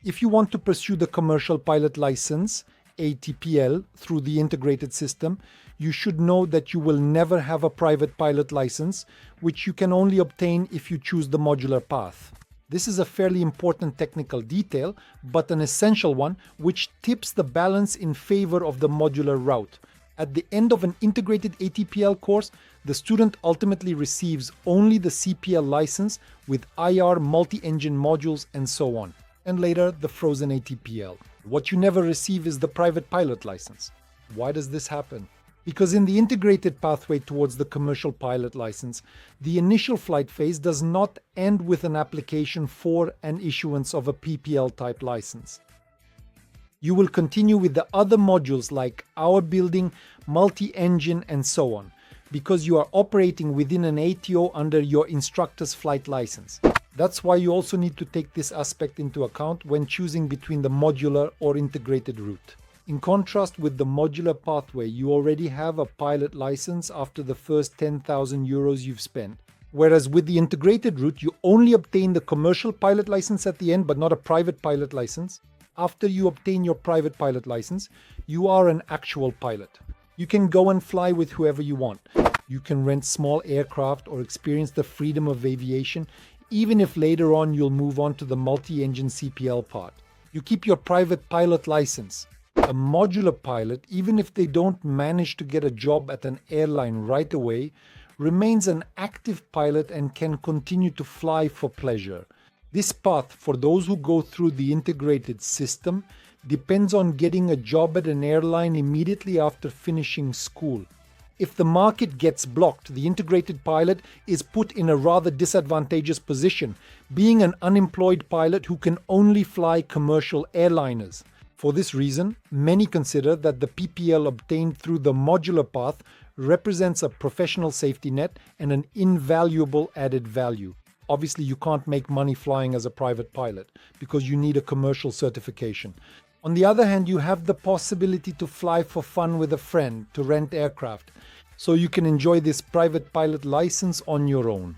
If you want to pursue the commercial pilot license, ATPL, through the integrated system, you should know that you will never have a private pilot license, which you can only obtain if you choose the modular path. This is a fairly important technical detail, but an essential one, which tips the balance in favor of the modular route. At the end of an integrated ATPL course, the student ultimately receives only the CPL license with IR multi-engine modules and so on, and later the frozen ATPL. What you never receive is the private pilot license. Why does this happen? Because in the integrated pathway towards the commercial pilot license, the initial flight phase does not end with an application for an issuance of a PPL type license. You will continue with the other modules like hour building, multi-engine, and so on, because you are operating within an ATO under your instructor's flight license. That's why you also need to take this aspect into account when choosing between the modular or integrated route. In contrast with the modular pathway, you already have a pilot license after the first 10,000 euros you've spent. Whereas with the integrated route, you only obtain the commercial pilot license at the end, but not a private pilot license. After you obtain your private pilot license, you are an actual pilot. You can go and fly with whoever you want. You can rent small aircraft or experience the freedom of aviation, even if later on you'll move on to the multi-engine CPL part. You keep your private pilot license. A modular pilot, even if they don't manage to get a job at an airline right away, remains an active pilot and can continue to fly for pleasure. This path, for those who go through the integrated system, depends on getting a job at an airline immediately after finishing school. If the market gets blocked, the integrated pilot is put in a rather disadvantageous position, being an unemployed pilot who can only fly commercial airliners. For this reason, many consider that the PPL obtained through the modular path represents a professional safety net and an invaluable added value. Obviously, you can't make money flying as a private pilot because you need a commercial certification. On the other hand, you have the possibility to fly for fun with a friend, to rent aircraft, so you can enjoy this private pilot license on your own.